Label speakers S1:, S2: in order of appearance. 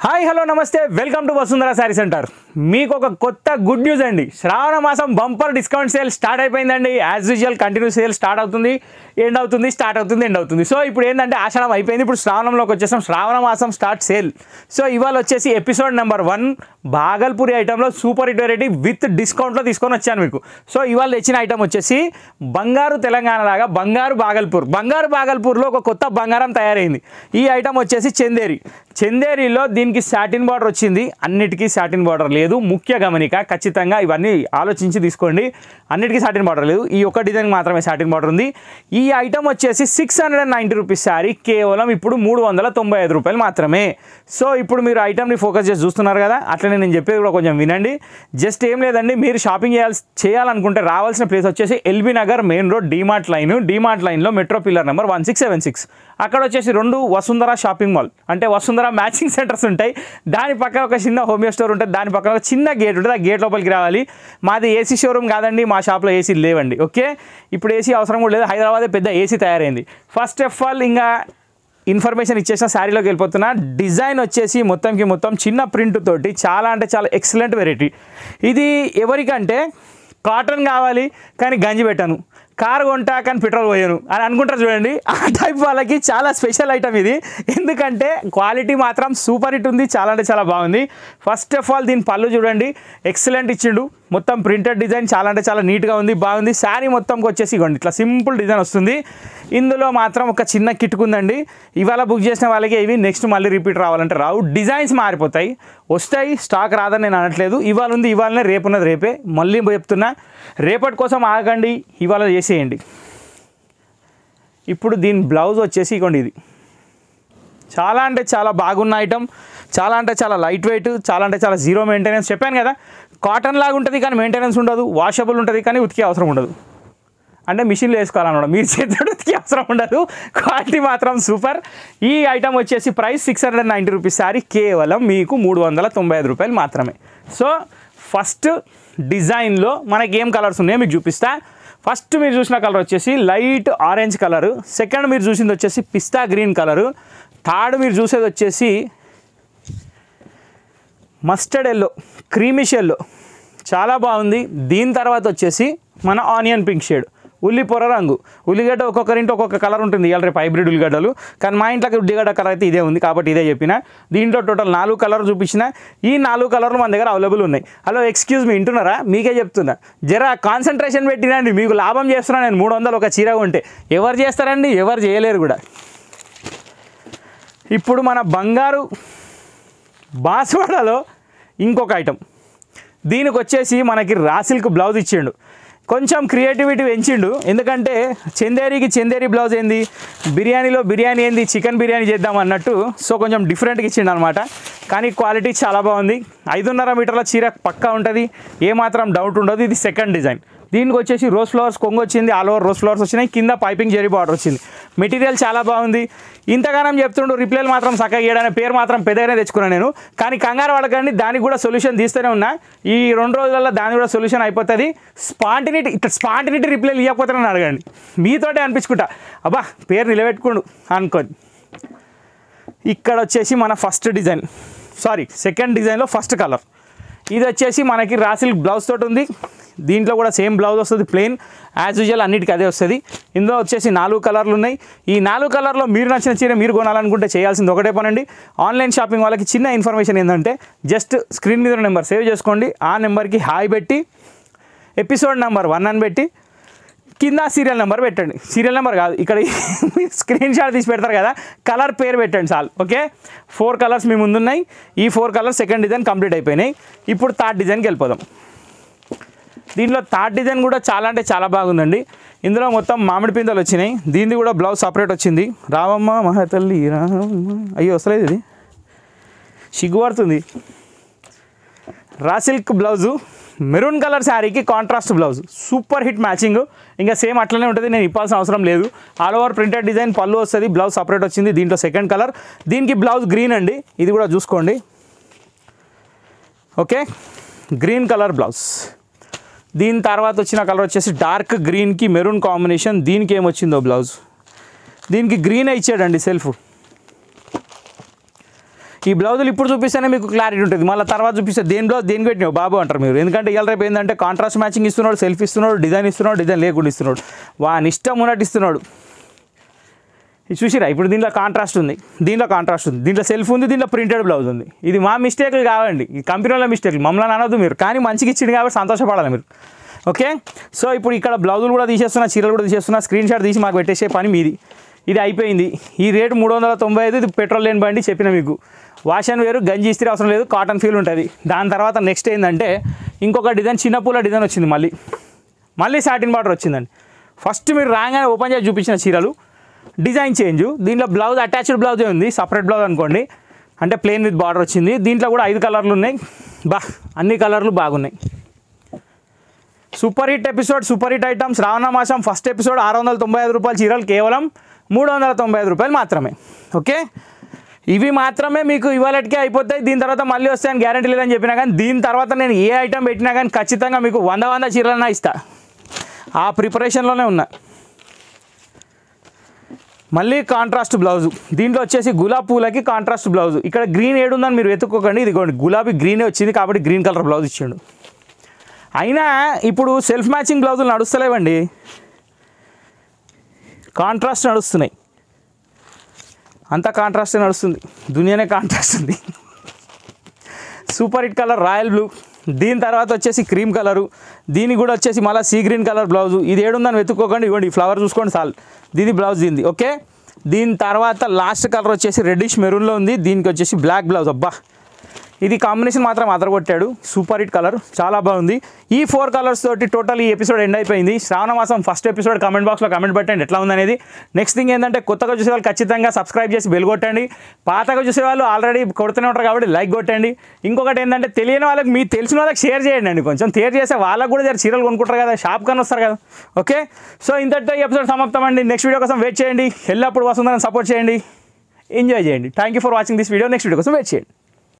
S1: Hi hello నమస్తే welcome to Vasundhara sari centre. మీకు ఒక కొత్త గుడ్ న్యూస్ అండి. శ్రావణ మాసం బంపర్ డిస్కౌంట్ సేల్ స్టార్ట్ అయిపోయిందండి. As usual continue sale start అవుతుంది, ఎండ్ అవుతుంది, స్టార్ట్ అవుతుంది, ఎండ్ అవుతుంది. సో ఇప్పుడు ఏంటంటే ఆషాఢం అయిపోయింది, ఇప్పుడు శ్రావణంలోకి వచ్చేసాం. శ్రావణ మాసం స్టార్ట్ సేల్. సో ఇవాళ వచ్చేసి ఎపిసోడ్ నెంబర్ 1 భాగల్పూరి ఐటెంలో సూపర్ హిట్ వెరైటీ విత్ డిస్కౌంట్లో తీసుకొని వచ్చాను మీకు. సో ఇవాళ తెచ్చిన ఐటమ్ వచ్చేసి బంగారు తెలంగాణ లాగా బంగారు భాగల్పూర్లో ఒక కొత్త బంగారం తయారైంది. ఈ ఐటమ్ వచ్చేసి చందేరిలో దీనికి సాటిన్ బార్డర్ వచ్చింది. అన్నిటికీ సాటిన్ బార్డర్ లేదు, ముఖ్య గమనిక. ఖచ్చితంగా ఇవన్నీ ఆలోచించి తీసుకోండి. అన్నిటికీ సాటిన్ బార్డర్ లేదు, ఈ ఒక్క డిజైన్ మాత్రమే సాటిన్ బార్డర్ ఉంది. ఈ ఐటమ్ వచ్చేసి 690 రూపీస్ శారీ, కేవలం ఇప్పుడు 395 రూపాయలు మాత్రమే. సో ఇప్పుడు మీరు ఐటమ్ని ఫోకస్ చేసి చూస్తున్నారు కదా, అట్లనే నేను చెప్పేది కూడా కొంచెం వినండి. జస్ట్ ఏం లేదండి, మీరు షాపింగ్ చేయాలనుకుంటే రావాల్సిన ప్లేస్ వచ్చేసి LB Nagar main road DMart లైన్లో మెట్రో పిల్లర్ నెంబర్ 1676. అక్కడ వచ్చేసి 2 వసుంధర షాపింగ్ మాల్ అంటే వసుంధర మ్యాచింగ్ సెంటర్స్ ఉంటాయి. దాని పక్కన ఒక చిన్న హోమియో స్టోర్ ఉంటుంది, దాని పక్కన ఒక చిన్న గేట్ ఉంటుంది. ఆ గేట్ లోపలికి రావాలి. మాది ఏసీ షోరూమ్ కాదండి, మా షాప్లో ఏసీ లేవండి. ఓకే, ఇప్పుడు ఏసీ అవసరం కూడా లేదు. హైదరాబాదే పెద్ద ఏసీ తయారైంది. ఫస్ట్ ఆఫ్ ఆల్ ఇంకా ఇన్ఫర్మేషన్ ఇచ్చేసిన శారీలోకి వెళ్ళిపోతున్నా. డిజైన్ వచ్చేసి మొత్తం చిన్న ప్రింట్ తోటి చాలా అంటే చాలా ఎక్సలెంట్ వెరైటీ. ఇది ఎవరికంటే కాటన్ కావాలి కానీ గంజి పెట్టను, కారు కొంటా కానీ పెట్రోల్ పోయాను అని అనుకుంటారు చూడండి, ఆ టైప్ వాళ్ళకి చాలా స్పెషల్ ఐటమ్ ఇది. ఎందుకంటే క్వాలిటీ మాత్రం సూపర్ హిట్ ఉంది, చాలా అంటే చాలా బాగుంది. ఫస్ట్ ఆఫ్ ఆల్ దీని పళ్ళు చూడండి, ఎక్సలెంట్ ఇచ్చిండు. మొత్తం ప్రింటెడ్ డిజైన్ చాలా అంటే చాలా నీట్గా ఉంది, బాగుంది. శారీ మొత్తంకి వచ్చేసి ఇవ్వండి ఇట్లా సింపుల్ డిజైన్ వస్తుంది. ఇందులో మాత్రం ఒక చిన్న కిట్టుకుందండి. ఇవాళ బుక్ చేసిన వాళ్ళకి ఇవి నెక్స్ట్ మళ్ళీ రిపీట్ రావాలంటే రావు. డిజైన్స్ మారిపోతాయి, వస్తాయి, స్టాక్ రాదని నేను అనట్లేదు. ఇవాళ ఉంది ఇవాళనే, రేపున్నది రేపే. మళ్ళీ చెప్తున్నా, రేపటి కోసం ఆగండి, ఇవాళ చేసేయండి. ఇప్పుడు దీని బ్లౌజ్ వచ్చేసి ఇవ్వండి, ఇది చాలా అంటే చాలా బాగున్న ఐటమ్, చాలా అంటే చాలా లైట్ వెయిట్, చాలా అంటే చాలా జీరో మెయింటెనెన్స్. చెప్పాను కదా, కాటన్ లాగా ఉంటుంది కానీ మెయింటెనెన్స్ ఉండదు, వాషబుల్ ఉంటుంది కానీ ఉతికే అవసరం ఉండదు. అంటే మిషన్లో వేసుకోవాలన్నమాట, మీరు చేతితో ఉతికే అవసరం ఉండదు. క్వాలిటీ మాత్రం సూపర్. ఈ ఐటమ్ వచ్చేసి ప్రైస్ 690 రూపీస్ శారీ, కేవలం మీకు 395 రూపాయలు మాత్రమే. సో ఫస్ట్ డిజైన్లో మనకి ఏం కలర్స్ ఉన్నాయో మీకు చూపిస్తా. ఫస్ట్ మీరు చూసిన కలర్ వచ్చేసి లైట్ ఆరెంజ్ కలరు, సెకండ్ మీరు చూసింది వచ్చేసి పిస్తా గ్రీన్ కలరు, థర్డ్ మీరు చూసేది వచ్చేసి మస్టర్డ్ ఎల్లో, క్రీమిష్ ఎల్లో, చాలా బాగుంది. దీని తర్వాత వచ్చేసి మన ఆనియన్ పింక్ షేడ్, ఉల్లిపొర రంగు. ఉల్లిగడ్డ ఒక్కొక్కరింటి ఒక్కొక్క కలర్ ఉంటుంది, ఇవాళ రేపు హైబ్రిడ్ ఉల్లిగడ్డలు, కానీ మా ఇంట్లోకి ఉల్లిగడ్డ కలర్ అయితే ఇదే ఉంది కాబట్టి ఇదే చెప్పిన. దీంట్లో టోటల్ 4 కలర్ చూపించిన. ఈ 4 కలర్లు మన దగ్గర అవైలబుల్ ఉన్నాయి. హలో ఎక్స్క్యూజ్ మీ, వింటున్నారా? మీకే చెప్తున్నా, జరా కాన్సన్ట్రేషన్ పెట్టినండి, మీకు లాభం చేస్తున్నా. నేను 300 ఒక చీర కొంటే ఎవరు చేస్తారండి? ఎవరు చేయలేరు కూడా. ఇప్పుడు మన బంగారు బాస్వాడలో ఇంకొక ఐటమ్, దీనికి వచ్చేసి మనకి రా సిల్క్ బ్లౌజ్ ఇచ్చిండు. కొంచెం క్రియేటివిటీ పెంచిండు, ఎందుకంటే చందేరి బ్లౌజ్ ఏంది, బిర్యానీలో బిర్యానీ ఏంది, చికెన్ బిర్యానీ చేద్దాం అన్నట్టు. సో కొంచెం డిఫరెంట్గా ఇచ్చిండు అనమాట. కానీ క్వాలిటీ చాలా బాగుంది. 5.5 మీటర్ల చీర పక్కా ఉంటుంది, ఏమాత్రం డౌట్ ఉండదు. ఇది సెకండ్ డిజైన్. దీనికి వచ్చేసి రోజ్ ఫ్లవర్స్ కొంగు వచ్చింది, ఆల్ ఓవర్ రోజ్ ఫ్లవర్స్ వచ్చినాయి, కింద పైపింగ్ జెరీ బార్డర్ వచ్చింది. మెటీరియల్ చాలా బాగుంది. ఇంతగానం చెప్తుండు, రిప్లైలు మాత్రం చక్కగా ఇవ్వడానికి పేరు మాత్రం పెద్దగానే తెచ్చుకున్నాను నేను. కానీ కంగారు పడకండి, దానికి కూడా సొల్యూషన్ తీస్తూనే ఉన్నా. ఈ 2 రోజులలో దాని కూడా సొల్యూషన్ అయిపోతుంది. స్పాంటినిటీ రిప్లైలు ఇవ్వకపోతే నన్ను అడగండి, మీతోటే అనిపించుకుంటా అబ్బా పేరు నిలబెట్టుకోండు అనుకోండి. ఇక్కడ వచ్చేసి మన సెకండ్ డిజైన్లో ఫస్ట్ కలర్. ఇది వచ్చేసి మనకి రా సిల్క్ బ్లౌజ్ తోటి ఉంది. దీంట్లో కూడా సేమ్ బ్లౌజ్ వస్తుంది, ప్లెయిన్ యాజ్ యూజువల్, అన్నిటికీ అదే వస్తుంది. ఇందులో వచ్చేసి 4 కలర్లు ఉన్నాయి. ఈ 4 కలర్లో మీరు నచ్చిన చీర మీరు కొనాలనుకుంటే చేయాల్సింది ఒకటే పనండి. ఆన్లైన్ షాపింగ్ వాళ్ళకి చిన్న ఇన్ఫర్మేషన్ ఏంటంటే, జస్ట్ స్క్రీన్ మీద నెంబర్ సేవ్ చేసుకోండి. ఆ నెంబర్కి హాయ్ పెట్టి ఎపిసోడ్ నెంబర్ 1 అని పెట్టి కింద సీరియల్ నెంబర్ పెట్టండి. సీరియల్ నెంబర్ కాదు, ఇక్కడ స్క్రీన్ షాట్ తీసి పెడతారు కదా, కలర్ పేరు పెట్టండి చాలు. ఓకే, 4 కలర్స్ మీ ముందున్నాయి. ఈ 4 కలర్స్ సెకండ్ డిజైన్ కంప్లీట్ అయిపోయినాయి. ఇప్పుడు థర్డ్ డిజైన్కి వెళ్ళిపోదాం. దీంట్లో థర్డ్ డిజైన్ కూడా చాలా అంటే చాలా బాగుందండి. ఇందులో మొత్తం మామిడి పిందెలు వచ్చినాయి. దీనిది కూడా బ్లౌజ్ సపరేట్ వచ్చింది. రామమ్మ మహాతల్లి రామమ్మ, అయ్యో వస్తలేదు, ఇది సిగ్గుపడుతుంది. Raw silk blouse, maroon colour శారీకి contrast blouse, super hit matching. ఇంకా సేమ్ అట్లనే ఉంటుంది, నేను ఇప్పాల్సిన అవసరం లేదు. ఆల్ ఓవర్ ప్రింటెడ్ డిజైన్, పళ్ళు వస్తుంది, బ్లౌజ్ సపరేట్ వచ్చింది. దీంట్లో సెకండ్ కలర్, దీనికి బ్లౌజ్ గ్రీన్ అండి, ఇది కూడా చూసుకోండి. Okay, green colour blouse. దీని తర్వాత వచ్చిన కలర్ వచ్చేసి డార్క్ గ్రీన్కి మెరూన్ కాంబినేషన్. దీనికి ఏమొచ్చిందో బ్లౌజ్, దీనికి గ్రీనే ఇచ్చాడండి సెల్ఫ్. ఈ బ్లౌజులు ఇప్పుడు చూపిస్తేనే మీకు క్లారిటీ ఉంటుంది, మళ్ళీ తర్వాత చూపిస్తే దేని బ్లౌజ్ దేనికి పెట్టినావు బాబు అంటారు మీరు. ఎందుకంటే ఇవాళ రేపు ఏంటంటే కాంట్రాస్ట్ మ్యాచింగ్ ఇస్తున్నాడు, సెల్ఫ్ ఇస్తున్నాడు, డిజైన్ లేకుండా ఇస్తున్నాడు, వాని ఇష్టం ఉన్నట్టు ఇస్తున్నాడు. ఇది చూసిరా, ఇప్పుడు దీంట్లో కాంట్రాస్ట్ ఉంది, దీంట్లో సెల్ఫ్ ఉంది, దీంట్లో ప్రింటెడ్ బ్లౌజ్ ఉంది. ఇది మా మిస్టేక్లు కావండి, ఈ కంపెనీలో మిస్టేక్లు, మమ్మల్ని అనొద్దు మీరు, కానీ మంచిగా ఇచ్చింది కాబట్టి సంతోషపడాలి మీరు. ఓకే, సో ఇప్పుడు ఇక్కడ బ్లౌజులు కూడా తీసేస్తున్నా, చీరలు కూడా తీసేస్తున్నా, స్క్రీన్ షాట్ తీసి మాకు పెట్టేసే పని మీది. ఇది అయిపోయింది. ఈ రేటు 395, ఇది పెట్రోల్ లేని బండి చెప్పిన మీకు. వాషన్ వేరు, గంజి ఇస్త్రీ అవసరం లేదు, కాటన్ ఫీల్ ఉంటుంది. దాని తర్వాత నెక్స్ట్ ఏంటంటే ఇంకొక డిజైన్, చిన్న పూల డిజైన్ వచ్చింది, మళ్ళీ సాటిన్ బార్డర్ వచ్చిందండి. ఫస్ట్ మీరు రాగానే ఓపెన్ చేసి చూపించిన చీరలు డిజైన్ చేంజ్, దీంట్లో బ్లౌజ్ అటాచ్డ్ బ్లౌజే ఉంది, సపరేట్ బ్లౌజ్ అనుకోండి, అంటే ప్లెయిన్ విత్ బార్డర్ వచ్చింది. దీంట్లో కూడా 5 కలర్లు ఉన్నాయి, అన్ని కలర్లు బాగున్నాయి. Super hit episode, super hit item, శ్రావణ మాసం ఫస్ట్ ఎపిసోడ్ 695 రూపాయల చీరలు కేవలం 395 రూపాయలు మాత్రమే. ఓకే, ఇవి మాత్రమే మీకు ఇవాళకే అయిపోతాయి, దీని తర్వాత మళ్ళీ వస్తాయని గ్యారంటీ లేదని చెప్పినా కానీ, దీని తర్వాత నేను ఏ ఐటమ్ పెట్టినా కానీ ఖచ్చితంగా మీకు 100 చీరలన్నా ఇస్తా, ఆ ప్రిపరేషన్లోనే ఉన్నా. మళ్ళీ కాంట్రాస్ట్ బ్లౌజు, దీంట్లో వచ్చేసి గులాబీ పూలకి కాంట్రాస్ట్ బ్లౌజు. ఇక్కడ గ్రీన్ ఏడుందని మీరు వెతుక్కోకండి, ఇది గులాబీ గ్రీనే వచ్చింది కాబట్టి గ్రీన్ కలర్ బ్లౌజ్ ఇచ్చిండు. అయినా ఇప్పుడు సెల్ఫ్ మ్యాచింగ్ బ్లౌజులు నడుస్తలేవండి, కాంట్రాస్ట్ నడుస్తున్నాయి, అంతా కాంట్రాస్టే నడుస్తుంది, దునియానే కాంట్రాస్ట్ ఉంది. Super hit colour royal blue, దీని తర్వాత వచ్చేసి క్రీమ్ కలరు, దీనికి కూడా వచ్చేసి మళ్ళీ సీ గ్రీన్ కలర్ బ్లౌజు. ఇది ఏడుందని వెతుక్కోకండి, ఇవ్వండి ఈ ఫ్లవర్ చూసుకోండి చాలు, దీని బ్లౌజ్ దీనిది. ఓకే, దీని తర్వాత లాస్ట్ కలర్ వచ్చేసి రెడ్డిష్ మెరూన్లో ఉంది, దీనికి వచ్చేసి బ్లాక్ బ్లౌజ్. అబ్బా, ఇది కాంబినేషన్ మాత్రం అదరగొట్టాడు, సూపర్ హిట్ కలర్, చాలా బాగుంది. ఈ 4 కలర్స్ తోటి టోటల్ ఈ ఎపిసోడ్ ఎండ్ అయిపోయింది. శ్రావణ మాసం ఫస్ట్ ఎపిసోడ్ కామెంట్ బాక్స్లో కామెంట్ పెట్టండి ఎట్లా ఉందనేది. నెక్స్ట్ థింగ్ ఏంటంటే కొత్తగా చూసే వాళ్ళు ఖచ్చితంగా సబ్స్క్రైబ్ చేసి బెల్ కొట్టండి, పాతగా చూసే వాళ్ళు ఆల్రెడీ కొడుతూనే ఉంటారు కాబట్టి లైక్ కొట్టండి. ఇంకొకటి ఏంటంటే తెలియని వాళ్ళకి, మీకు తెలిసిన వాళ్ళకి షేర్ చేయండి, కొంచెం షేర్ చేస్తే వాళ్ళకు కూడా చీరలు కొనుక్కుంటారు కదా, షాప్ కానీ వస్తారు కదా. ఓకే, సో ఇంతటితో ఈ ఎపిసోడ్ సమాప్తం అండి. నెక్స్ట్ వీడియో కోసం వెయిట్ చేయండి, ఎల్లప్పుడు వస్తుందని సపోర్ట్ చేయండి, ఎంజాయ్ చేయండి. Thank you for watching this video. Next video కోసం వెయిట్ చేయండి.